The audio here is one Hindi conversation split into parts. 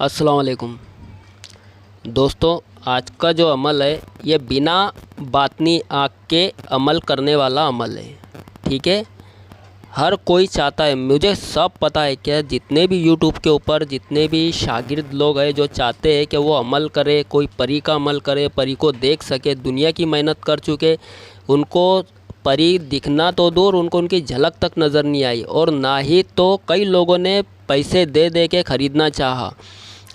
अस्सलाम वालेकुम दोस्तों, आज का जो अमल है ये बिना बातनी आँख के अमल करने वाला अमल है। ठीक है, हर कोई चाहता है, मुझे सब पता है कि जितने भी यूट्यूब के ऊपर जितने भी शागिर्द लोग हैं जो चाहते हैं कि वो अमल करे, कोई परी का अमल करे, परी को देख सके, दुनिया की मेहनत कर चुके, उनको परी दिखना तो दूर, उनको उनकी झलक तक नज़र नहीं आई और ना ही तो कई लोगों ने पैसे दे दे के ख़रीदना चाहा,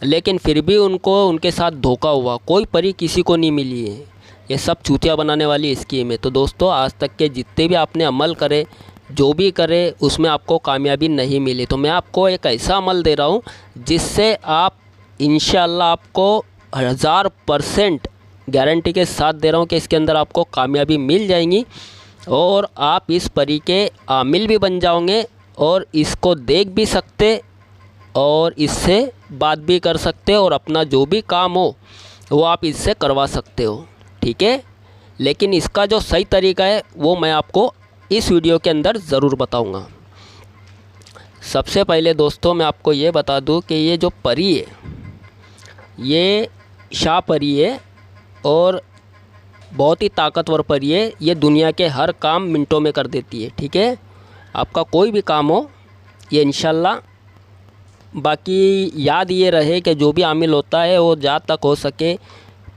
लेकिन फिर भी उनको उनके साथ धोखा हुआ। कोई परी किसी को नहीं मिली है। ये सब चूतिया बनाने वाली स्कीम है। तो दोस्तों, आज तक के जितने भी आपने अमल करे, जो भी करे, उसमें आपको कामयाबी नहीं मिली। तो मैं आपको एक ऐसा अमल दे रहा हूँ जिससे आप इंशाअल्लाह, आपको 1000% गारंटी के साथ दे रहा हूँ कि इसके अंदर आपको कामयाबी मिल जाएंगी और आप इस परी के आमिल भी बन जाओगे और इसको देख भी सकते और इससे बात भी कर सकते हो और अपना जो भी काम हो वो आप इससे करवा सकते हो। ठीक है, लेकिन इसका जो सही तरीका है वो मैं आपको इस वीडियो के अंदर ज़रूर बताऊंगा। सबसे पहले दोस्तों, मैं आपको ये बता दूं कि ये जो परी है ये शाह परी है और बहुत ही ताकतवर परी है। ये दुनिया के हर काम मिनटों में कर देती है। ठीक है, आपका कोई भी काम हो ये इंशाल्लाह। बाकी याद ये रहे कि जो भी आमिल होता है वो जहाँ तक हो सके,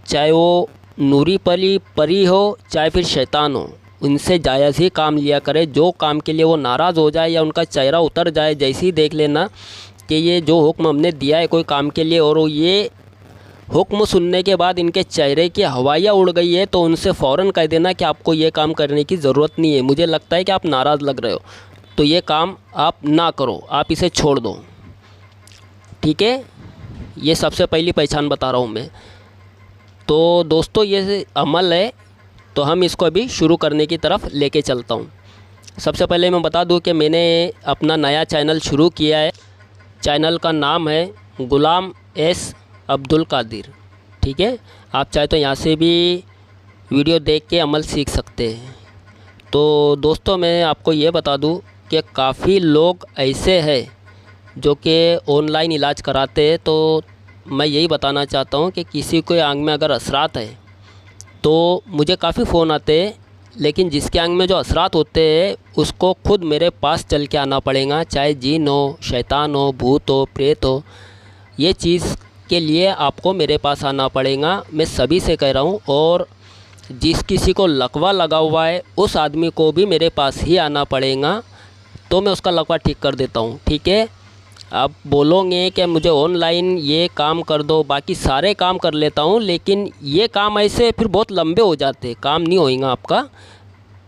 चाहे वो नूरी परी हो चाहे फिर शैतान हो, उनसे जायज़ ही काम लिया करे। जो काम के लिए वो नाराज़ हो जाए या उनका चेहरा उतर जाए, जैसे ही देख लेना कि ये जो हुक्म हमने दिया है कोई काम के लिए और ये हुक्म सुनने के बाद इनके चेहरे की हवाइयाँ उड़ गई है, तो उनसे फ़ौरन कह देना कि आपको ये काम करने की ज़रूरत नहीं है, मुझे लगता है कि आप नाराज़ लग रहे हो, तो ये काम आप ना करो, आप इसे छोड़ दो। ठीक है, ये सबसे पहली पहचान बता रहा हूँ मैं। तो दोस्तों, ये अमल है तो हम इसको अभी शुरू करने की तरफ लेके चलता हूँ। सबसे पहले मैं बता दूँ कि मैंने अपना नया चैनल शुरू किया है। चैनल का नाम है गुलाम एस अब्दुल कादिर। ठीक है, आप चाहे तो यहाँ से भी वीडियो देख के अमल सीख सकते हैं। तो दोस्तों, मैं आपको ये बता दूँ कि काफ़ी लोग ऐसे हैं जो कि ऑनलाइन इलाज कराते हैं। तो मैं यही बताना चाहता हूँ कि किसी को आंख में अगर असरात है तो मुझे काफ़ी फ़ोन आते हैं, लेकिन जिसके आंख में जो असरात होते हैं उसको खुद मेरे पास चल के आना पड़ेगा, चाहे जीन हो, शैतान हो, भूत हो, प्रेत हो, ये चीज़ के लिए आपको मेरे पास आना पड़ेगा। मैं सभी से कह रहा हूँ, और जिस किसी को लकवा लगा हुआ है उस आदमी को भी मेरे पास ही आना पड़ेगा, तो मैं उसका लकवा ठीक कर देता हूँ। ठीक है, आप बोलोगे कि मुझे ऑनलाइन ये काम कर दो, बाकी सारे काम कर लेता हूँ, लेकिन ये काम ऐसे फिर बहुत लंबे हो जाते, काम नहीं होएगा आपका।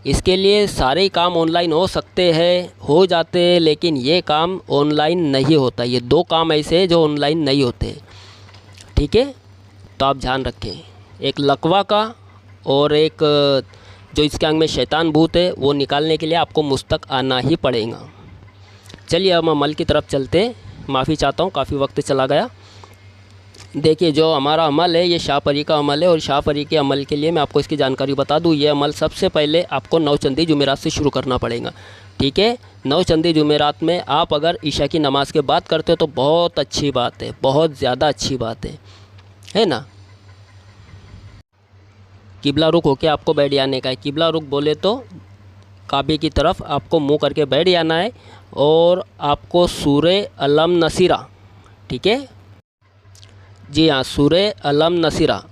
इसके लिए सारे काम ऑनलाइन हो सकते हैं, हो जाते हैं, लेकिन ये काम ऑनलाइन नहीं होता। ये दो काम ऐसे हैं जो ऑनलाइन नहीं होते। ठीक है, तो आप ध्यान रखें, एक लकवा का और एक जो इसके आंख में शैतान भूत है वो निकालने के लिए आपको मुझ तक आना ही पड़ेगा। चलिए हम अमल की तरफ चलते हैं। माफ़ी चाहता हूँ, काफ़ी वक्त चला गया। देखिए, जो हमारा अमल है ये शाह परी का अमल है और शाह परी के अमल के लिए मैं आपको इसकी जानकारी बता दूँ। ये अमल सबसे पहले आपको नौचंदी जुमेरात से शुरू करना पड़ेगा। ठीक है, नौचंदी जुमेरात में आप अगर ईशा की नमाज के बाद करते हो तो बहुत अच्छी बात है, बहुत ज़्यादा अच्छी बात है ना। किबला रुख होके आपको बैठ जाने का है। किबला रुख बोले तो काबे की तरफ आपको मुँह करके बैठ जाना है और आपको सूरे अलम नसीरा, ठीक है जी हाँ, सूरे अलम नसीरा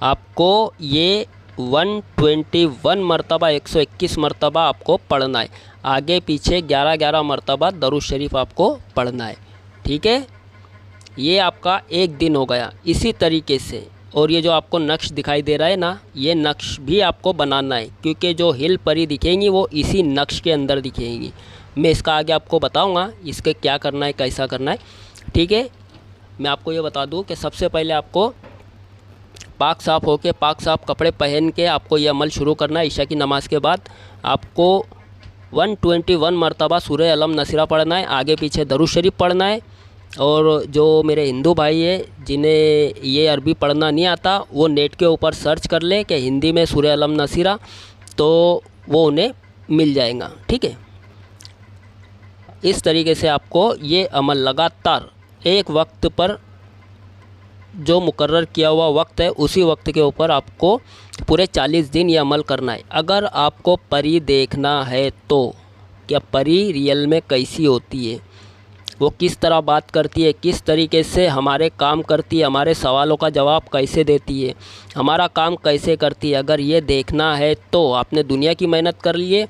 आपको ये 121 मरतबा, 121 मरतबा आपको पढ़ना है। आगे पीछे 11-11 मरतबा दरूद शरीफ आपको पढ़ना है। ठीक है, ये आपका एक दिन हो गया। इसी तरीके से, और ये जो आपको नक्श दिखाई दे रहा है ना, ये नक्श भी आपको बनाना है, क्योंकि जो हिल परी दिखेंगी वो इसी नक्श के अंदर दिखेंगी। मैं इसका आगे आपको बताऊंगा इसके क्या करना है, कैसा करना है। ठीक है, मैं आपको ये बता दूं कि सबसे पहले आपको पाक साफ़ होके, पाक साफ़ कपड़े पहन के आपको ये अमल शुरू करना है। ईशा की नमाज़ के बाद आपको 121 मरतबा सूरह अलम नसीरा पढ़ना है, आगे पीछे दरूद शरीफ पढ़ना है। और जो मेरे हिंदू भाई है जिन्हें ये अरबी पढ़ना नहीं आता, वो नेट के ऊपर सर्च कर ले कि हिंदी में सूरह अलम नसीरा, तो वो उन्हें मिल जाएगा। ठीक है, इस तरीके से आपको ये अमल लगातार एक वक्त पर जो मुकर्रर किया हुआ वक्त है उसी वक्त के ऊपर आपको पूरे 40 दिन ये अमल करना है। अगर आपको परी देखना है तो क्या परी रियल में कैसी होती है, वो किस तरह बात करती है, किस तरीके से हमारे काम करती है, हमारे सवालों का जवाब कैसे देती है, हमारा काम कैसे करती है, अगर ये देखना है तो आपने दुनिया की मेहनत कर लिए,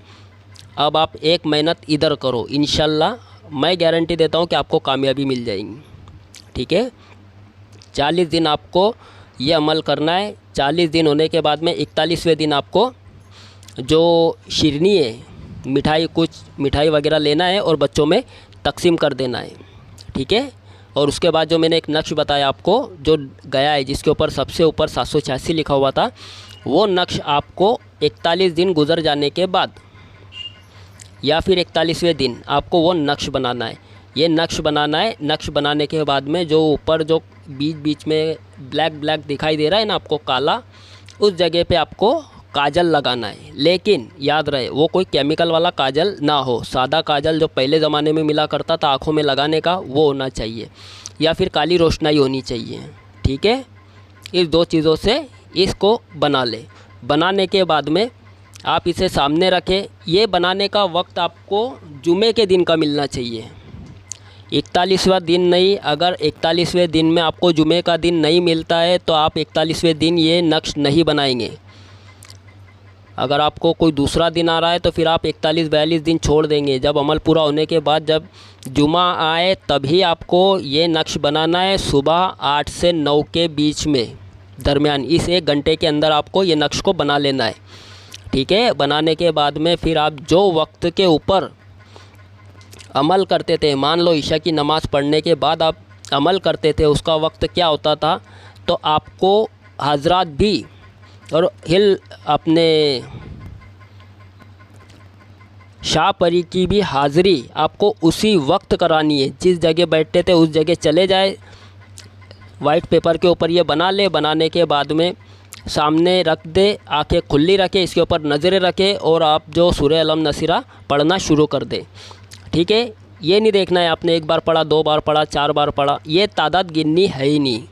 अब आप एक मेहनत इधर करो, इंशाल्लाह मैं गारंटी देता हूँ कि आपको कामयाबी मिल जाएगी। ठीक है, 40 दिन आपको ये अमल करना है। 40 दिन होने के बाद में 41वें दिन आपको जो शिरनी है, मिठाई, कुछ मिठाई वगैरह लेना है और बच्चों में तकसीम कर देना है। ठीक है, और उसके बाद जो मैंने एक नक्श बताया आपको जो गया है, जिसके ऊपर सबसे ऊपर 786 लिखा हुआ था, वो नक्श आपको 41 दिन गुजर जाने के बाद या फिर 41वें दिन आपको वो नक्श बनाना है। ये नक्श बनाना है। नक्श बनाने के बाद में जो ऊपर जो बीच बीच में ब्लैक ब्लैक दिखाई दे रहा है ना आपको, काला, उस जगह पे आपको काजल लगाना है। लेकिन याद रहे वो कोई केमिकल वाला काजल ना हो, सादा काजल जो पहले ज़माने में मिला करता था आँखों में लगाने का, वो होना चाहिए, या फिर काली रोशनाई होनी चाहिए। ठीक है, इस दो चीज़ों से इसको बना ले। बनाने के बाद में आप इसे सामने रखें। ये बनाने का वक्त आपको जुमे के दिन का मिलना चाहिए, 41वां दिन नहीं। अगर 41वें दिन में आपको जुमे का दिन नहीं मिलता है तो आप 41वें दिन ये नक्श नहीं बनाएंगे। अगर आपको कोई दूसरा दिन आ रहा है तो फिर आप 41-42 दिन छोड़ देंगे। जब अमल पूरा होने के बाद जब जुमा आए तभी आपको ये नक्श बनाना है। सुबह 8 से 9 के बीच में दरमियान, इस 1 घंटे के अंदर आपको ये नक्श को बना लेना है। ठीक है, बनाने के बाद में फिर आप जो वक्त के ऊपर अमल करते थे, मान लो ईशा की नमाज़ पढ़ने के बाद आप अमल करते थे, उसका वक्त क्या होता था, तो आपको हजरात भी और हिल अपने शाह परी की भी हाज़िरी आपको उसी वक्त करानी है। जिस जगह बैठते थे उस जगह चले जाए, वाइट पेपर के ऊपर ये बना ले। बनाने के बाद में सामने रख दे, आंखें खुली रखे, इसके ऊपर नज़रें रखे और आप जो सूरह अलम नसीरा पढ़ना शुरू कर दे। ठीक है, ये नहीं देखना है आपने 1 बार पढ़ा, 2 बार पढ़ा, 4 बार पढ़ा, ये तादाद गिननी है ही नहीं।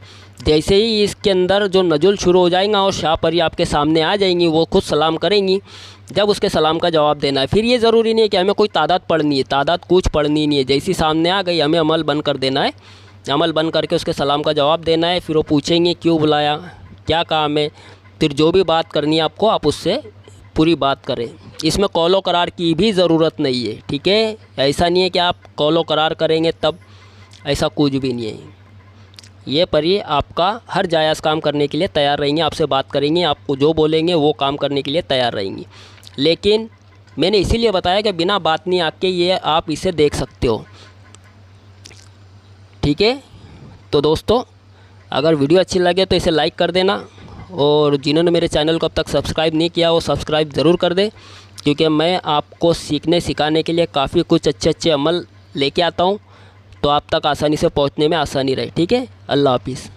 जैसे ही इसके अंदर जो नजुल शुरू हो जाएगा और शाह परी आपके सामने आ जाएंगी, वो खुद सलाम करेंगी, जब उसके सलाम का जवाब देना है। फिर ये ज़रूरी नहीं है कि हमें कोई तादाद पढ़नी है, तादाद कुछ पढ़नी नहीं है। जैसी सामने आ गई हमें अमल बंद कर देना है, अमल बंद करके उसके सलाम का जवाब देना है। फिर वो पूछेंगे क्यों बुलाया, क्या काम है, फिर जो भी बात करनी है आपको आप उससे पूरी बात करें। इसमें कौलो करार की भी ज़रूरत नहीं है। ठीक है, ऐसा नहीं है कि आप कौलो करार करेंगे तब, ऐसा कुछ भी नहीं है। ये परी आपका हर जायज़ काम करने के लिए तैयार रहेंगे, आपसे बात करेंगे, आपको जो बोलेंगे वो काम करने के लिए तैयार रहेंगी। लेकिन मैंने इसीलिए बताया कि बिना बात नहीं आके ये आप इसे देख सकते हो। ठीक है, तो दोस्तों अगर वीडियो अच्छी लगे तो इसे लाइक कर देना, और जिन्होंने मेरे चैनल को अब तक सब्सक्राइब नहीं किया वो सब्सक्राइब ज़रूर कर दे, क्योंकि मैं आपको सीखने सिखाने के लिए काफ़ी कुछ अच्छे अमल लेके आता हूँ, तो आप तक आसानी से पहुँचने में आसानी रहे। ठीक है, अल्लाह हाफिज़।